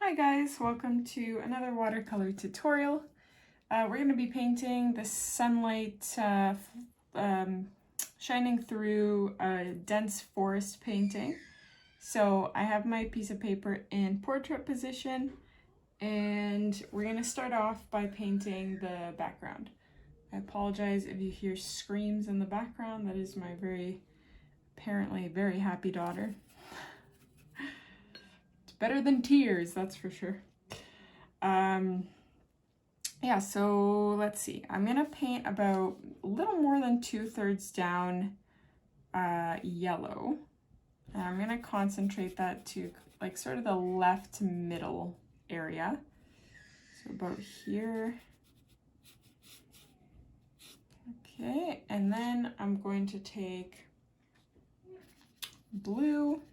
Hi guys, welcome to another watercolor tutorial. We're going to be painting the sunlight shining through a dense forest painting. So I have my piece of paper in portrait position and we're going to start off by painting the background. I apologize if you hear screams in the background. That is my apparently very happy daughter. Better than tears, that's for sure. Yeah, so let's see. I'm gonna paint about a little more than 2/3 down yellow. And I'm gonna concentrate that to like sort of the left middle area. So about here. Okay, and then I'm going to take blue.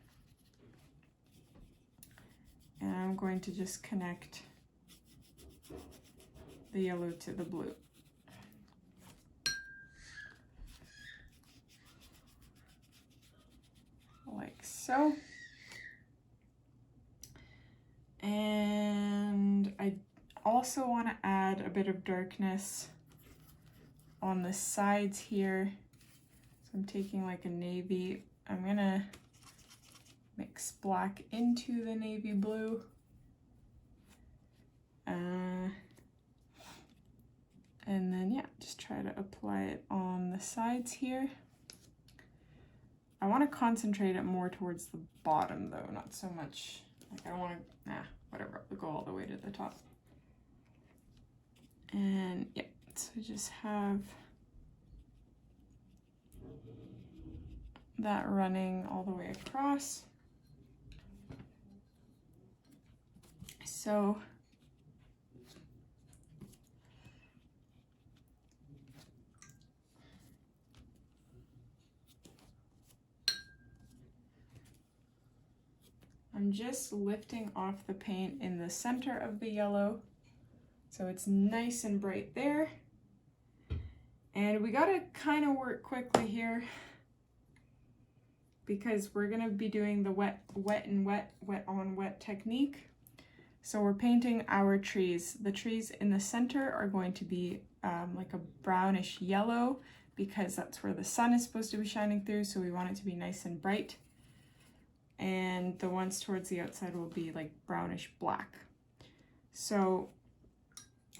And I'm going to just connect the yellow to the blue. Like so. And I also want to add a bit of darkness on the sides here. So I'm taking like a navy. I'm gonna mix black into the navy blue. And then yeah, just try to apply it on the sides here. I want to concentrate it more towards the bottom though, not so much, like I don't want to, whatever, I'll go all the way to the top. And yeah, so just have that running all the way across. So I'm just lifting off the paint in the center of the yellow, so it's nice and bright there. And we gotta kind of work quickly here because we're gonna be doing the wet on wet technique. So we're painting our trees. The trees in the center are going to be like a brownish yellow because that's where the sun is supposed to be shining through, so we want it to be nice and bright. And the ones towards the outside will be like brownish black. So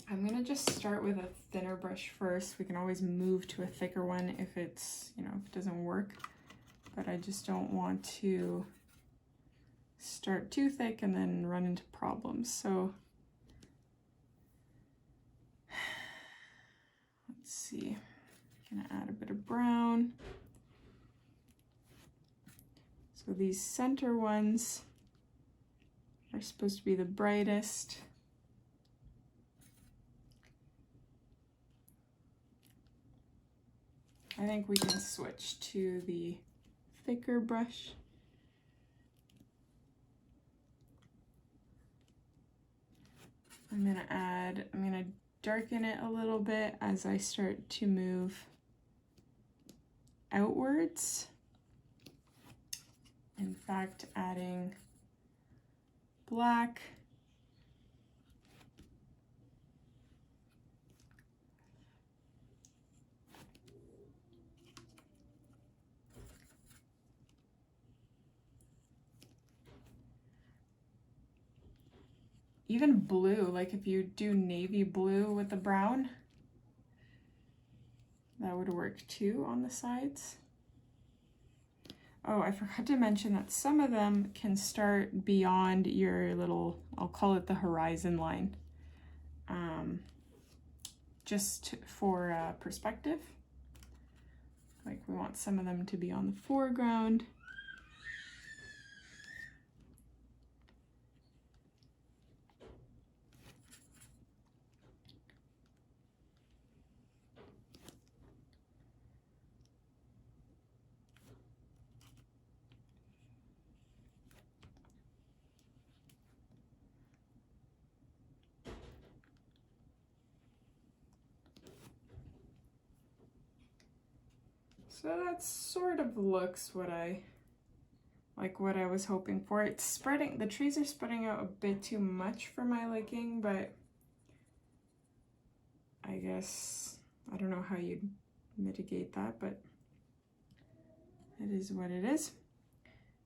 I'm gonna just start with a thinner brush first. We can always move to a thicker one if it's, if it doesn't work, but I just don't want to start too thick and then run into problems. So let's see, I'm gonna add a bit of brown. So these center ones are supposed to be the brightest. I think we can switch to the thicker brush. I'm gonna darken it a little bit as I start to move outwards. In fact, adding black. Even blue, like if you do navy blue with the brown, that would work too on the sides. Oh, I forgot to mention that some of them can start beyond your little, I'll call it the horizon line, just for perspective. Like we want some of them to be on the foreground. So that sort of looks what I like what I was hoping for. It's spreading, the trees are spreading out a bit too much for my liking, but I guess, I don't know how you'd mitigate that, but it is what it is.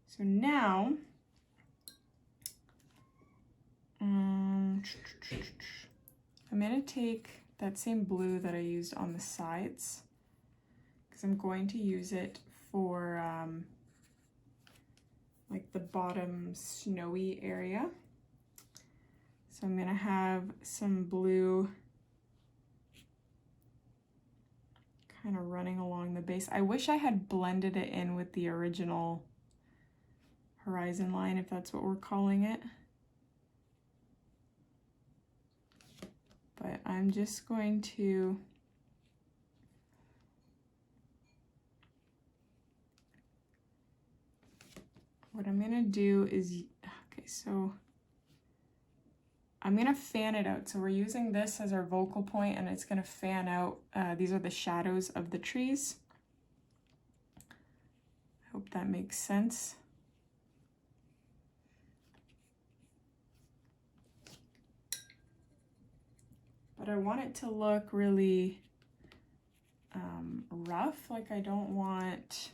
So now, I'm gonna take that same blue that I used on the sides, because I'm going to use it for like the bottom snowy area. So I'm gonna have some blue kind of running along the base. I wish I had blended it in with the original horizon line, if that's what we're calling it. But I'm just going to what I'm gonna do is, okay, so I'm gonna fan it out. So we're using this as our focal point, and it's gonna fan out. These are the shadows of the trees. I hope that makes sense. But I want it to look really rough. Like, I don't want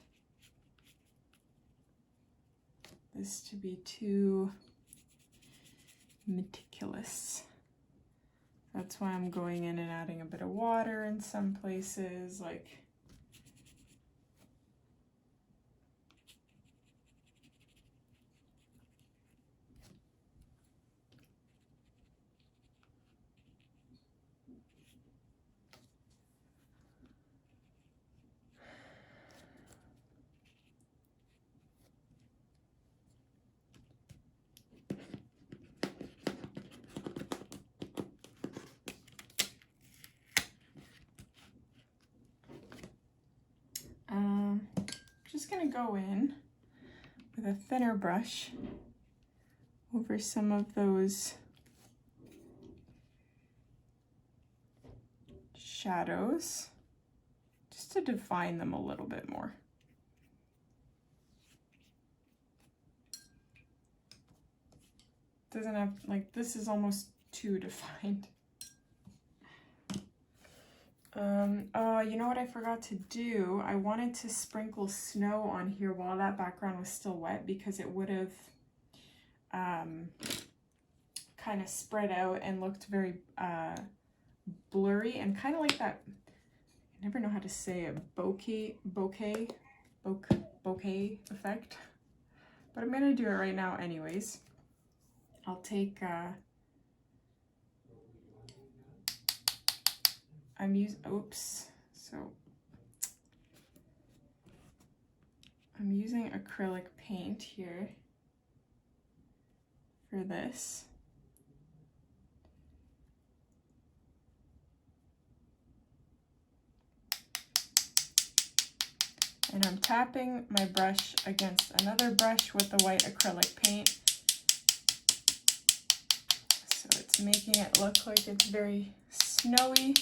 this to be too meticulous. That's why I'm going in and adding a bit of water in some places, like just gonna go in with a thinner brush over some of those shadows, just to define them a little bit more. Doesn't have, like, this is almost too defined. You know what I forgot to do? I wanted to sprinkle snow on here while that background was still wet, because it would have kind of spread out and looked very blurry and kind of like that, I never know how to say it, bokeh effect. But I'm gonna do it right now anyways. I'll take I'm using acrylic paint here for this. And I'm tapping my brush against another brush with the white acrylic paint. So it's making it look like it's very snowy,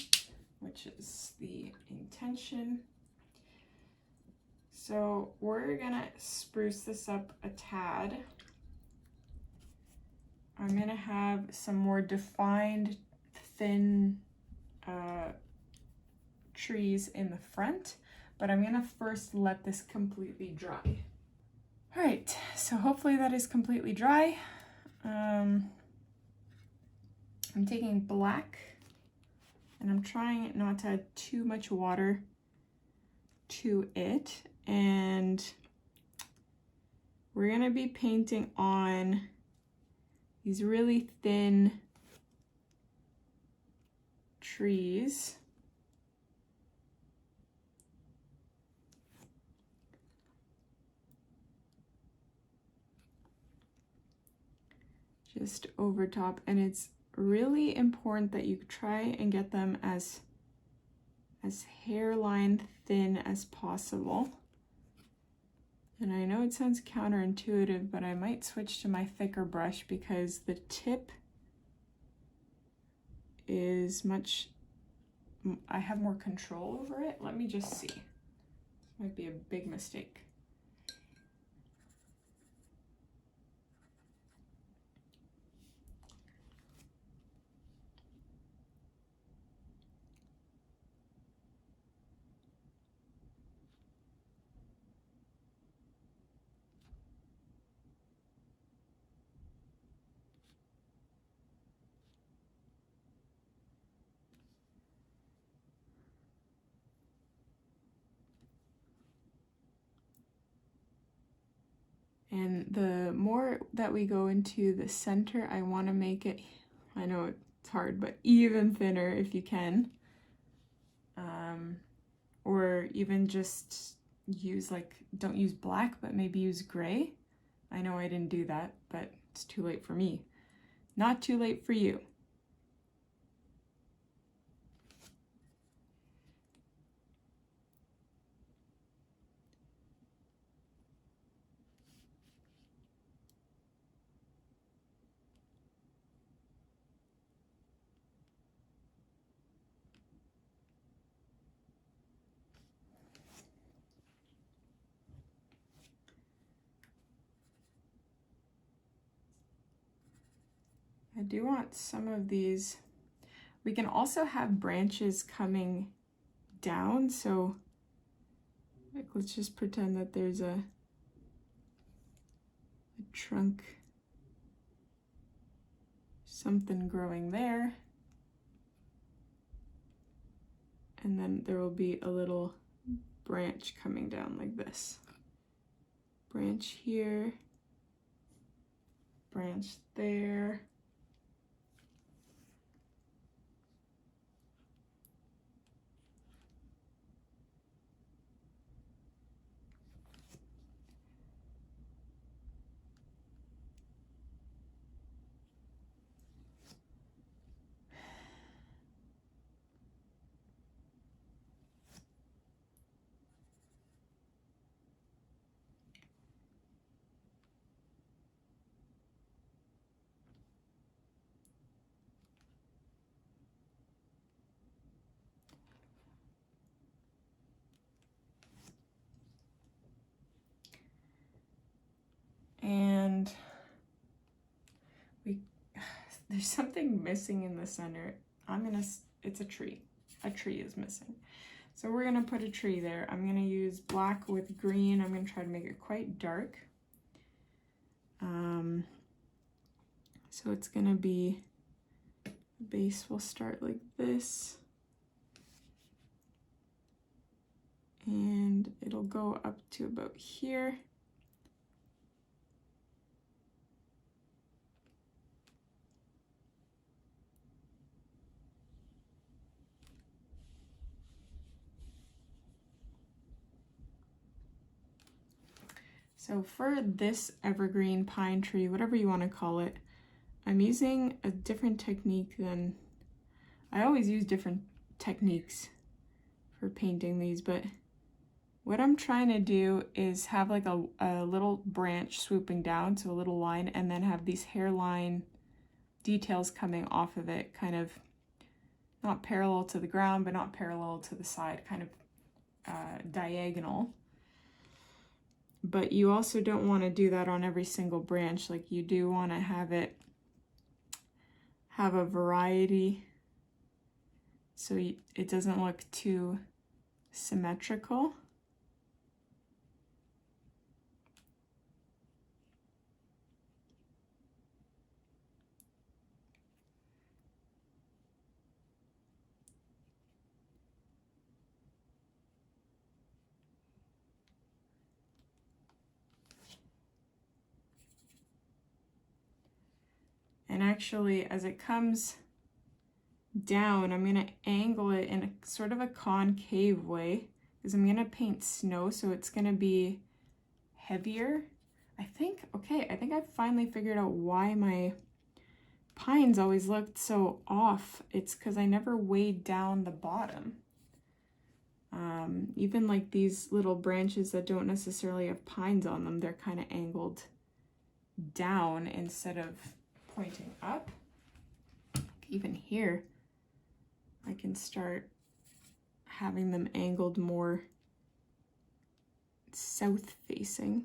which is the intention. So we're gonna spruce this up a tad. I'm gonna have some more defined, thin trees in the front, but I'm gonna first let this completely dry. All right, so hopefully that is completely dry. I'm taking black, and I'm trying not to add too much water to it, and we're gonna be painting on these really thin trees. Just over top, and it's really important that you try and get them as hairline thin as possible. And I know it sounds counterintuitive, but I might switch to my thicker brush because the tip is I have more control over it. Let me just see. This might be a big mistake. And the more that we go into the center, I want to make it, I know it's hard, but even thinner if you can. Or even just use like, don't use black, but maybe use gray. I know I didn't do that, but it's too late for me. Not too late for you. I do want some of these. We can also have branches coming down, so like let's just pretend that there's a trunk, something growing there, and then there will be a little branch coming down like this. Branch here, branch there. And there's something missing in the center. It's a tree. A tree is missing. So we're gonna put a tree there. I'm gonna use black with green. I'm gonna try to make it quite dark. So it's gonna be, the base will start like this. And it'll go up to about here. So for this evergreen pine tree, whatever you want to call it, I'm using a different technique than, I always use different techniques for painting these, but what I'm trying to do is have like a little branch swooping down, so a little line, and then have these hairline details coming off of it, kind of not parallel to the ground, but not parallel to the side, kind of diagonal. But you also don't want to do that on every single branch. Like you do want to have it have a variety so it doesn't look too symmetrical. And actually, as it comes down, I'm going to angle it in a sort of a concave way because I'm going to paint snow, so it's going to be heavier. I think I finally figured out why my pines always looked so off. It's because I never weighed down the bottom. Even like these little branches that don't necessarily have pines on them, they're kind of angled down instead of pointing up. Even here, I can start having them angled more south facing.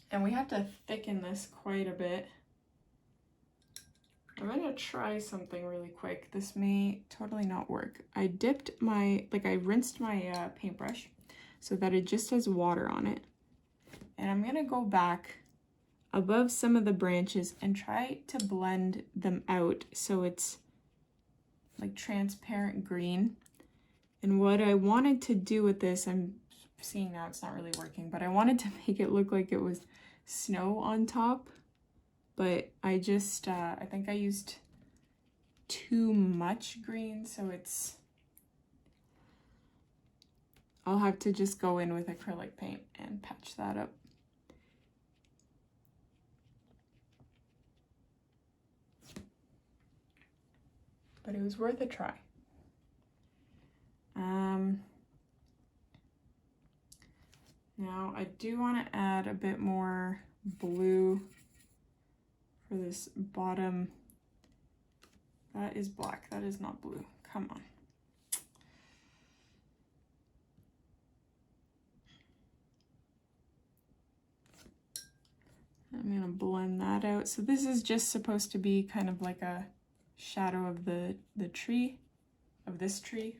And we have to thicken this quite a bit. I'm going to try something really quick. This may totally not work. I rinsed my paintbrush so that it just has water on it. And I'm gonna go back above some of the branches and try to blend them out so it's like transparent green. And what I wanted to do with this, I'm seeing now it's not really working, but I wanted to make it look like it was snow on top. But I just, I think I used too much green, so I'll have to just go in with acrylic paint and patch that up. But it was worth a try. Now I do want to add a bit more blue for this bottom. That is black, that is not blue. Come on. I'm gonna blend that out. So this is just supposed to be kind of like a shadow of the tree, of this tree.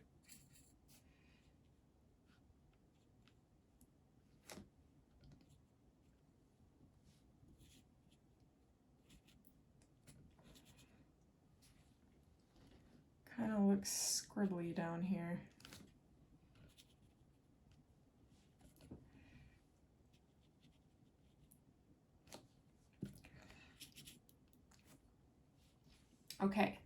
Kind of looks scribbly down here. Okay,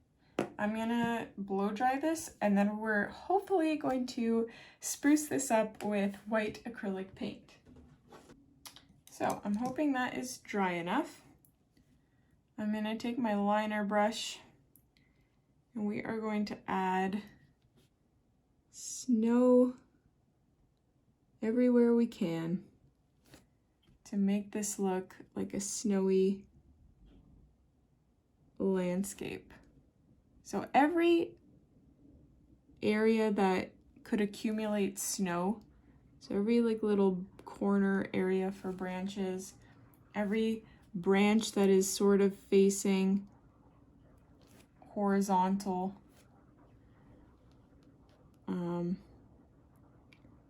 I'm gonna blow dry this and then we're hopefully going to spruce this up with white acrylic paint. So I'm hoping that is dry enough. I'm gonna take my liner brush and we are going to add snow everywhere we can to make this look like a snowy landscape. So every area that could accumulate snow, so every like little corner area for branches, every branch that is sort of facing horizontal,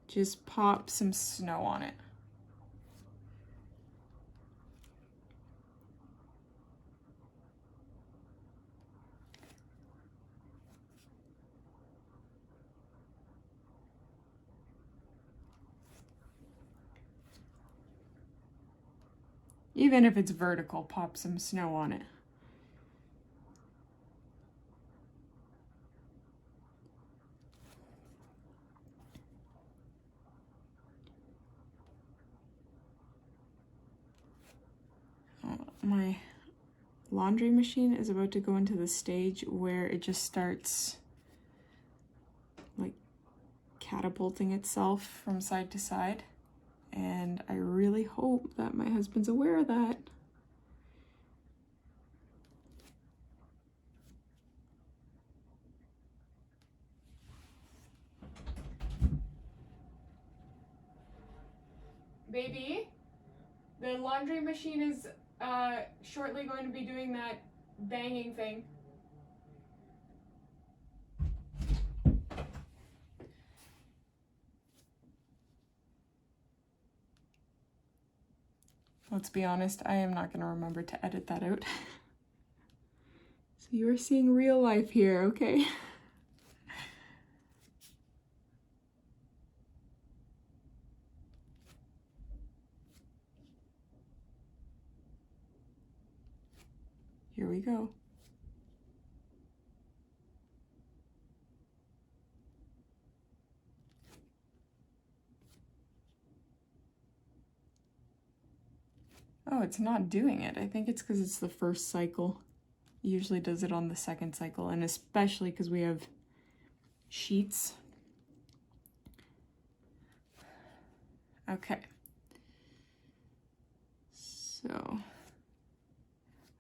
just pop some snow on it. Even if it's vertical, pop some snow on it. My laundry machine is about to go into the stage where it just starts like catapulting itself from side to side. And I really hope that my husband's aware of that. Baby, the laundry machine is shortly going to be doing that banging thing. Let's be honest, I am not going to remember to edit that out. So you're seeing real life here, okay? Here we go. Oh, it's not doing it. I think it's because it's the first cycle. It usually does it on the second cycle, and especially because we have sheets. Okay. So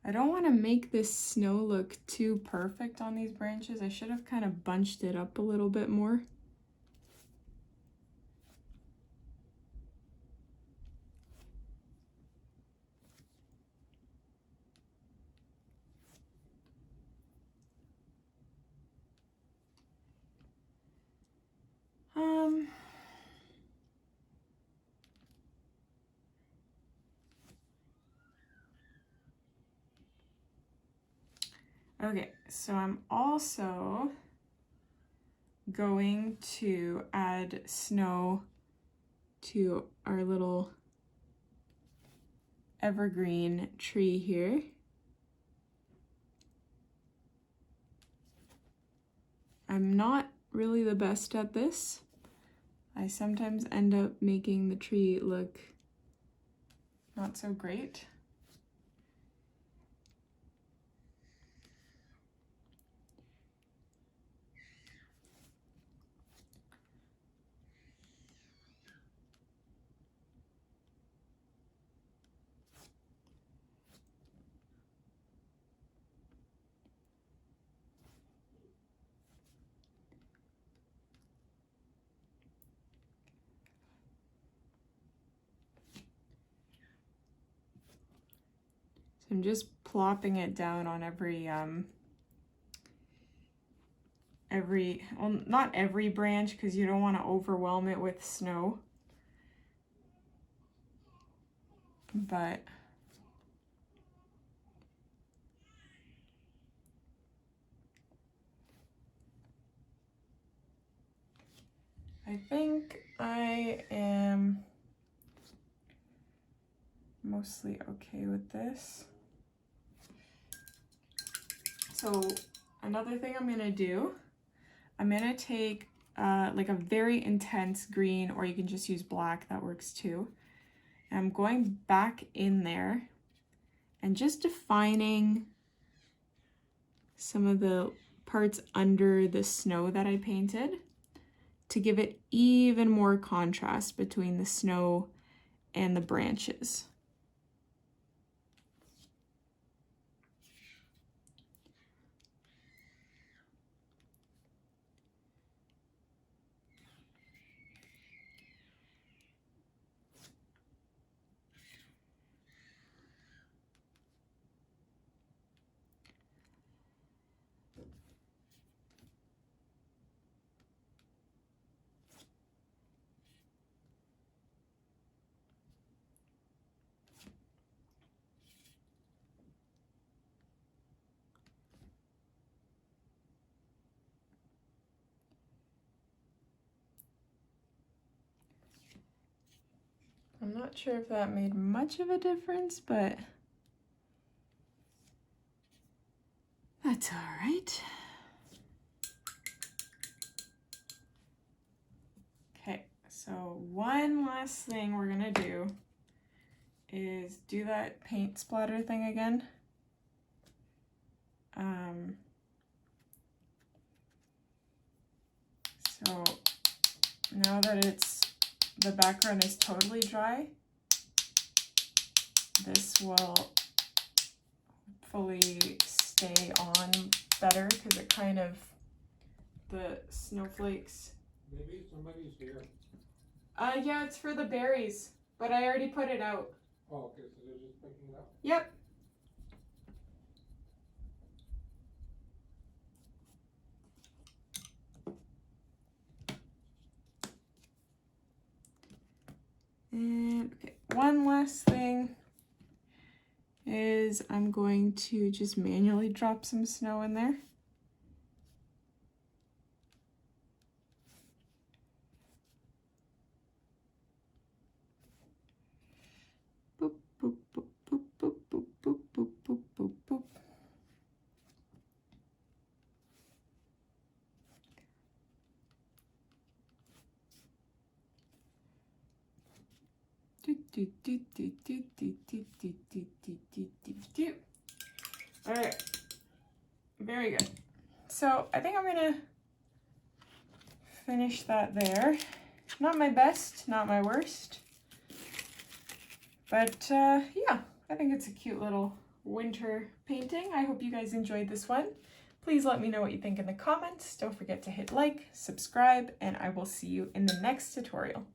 I don't want to make this snow look too perfect on these branches. I should have kind of bunched it up a little bit more. Okay, so I'm also going to add snow to our little evergreen tree here. I'm not really the best at this. I sometimes end up making the tree look not so great. So I'm just plopping it down on well, not every branch, because you don't want to overwhelm it with snow, but I think I am mostly okay with this. So another thing I'm gonna do, I'm gonna take like a very intense green, or you can just use black, that works too. And I'm going back in there and just defining some of the parts under the snow that I painted to give it even more contrast between the snow and the branches. I'm not sure if that made much of a difference, but that's all right. Okay, so one last thing we're gonna do is do that paint splatter thing again. So now that the background is totally dry, this will hopefully stay on better, because it kind of, the snowflakes. Maybe somebody's here. Yeah, it's for the berries, but I already put it out. Oh, okay, so they're just picking it up? Yep. And okay, one last thing is I'm going to just manually drop some snow in there. Boop, boop, boop, boop, boop, boop, boop, boop, boop, boop, boop. Do, do, do, do, do, do, do, do, do, do, do, do, do. All right, very good. So I think I'm gonna finish that there. Not my best, not my worst, but yeah, I think it's a cute little winter painting. I hope you guys enjoyed this one. Please let me know what you think in the comments. Don't forget to hit like, subscribe, and I will see you in the next tutorial.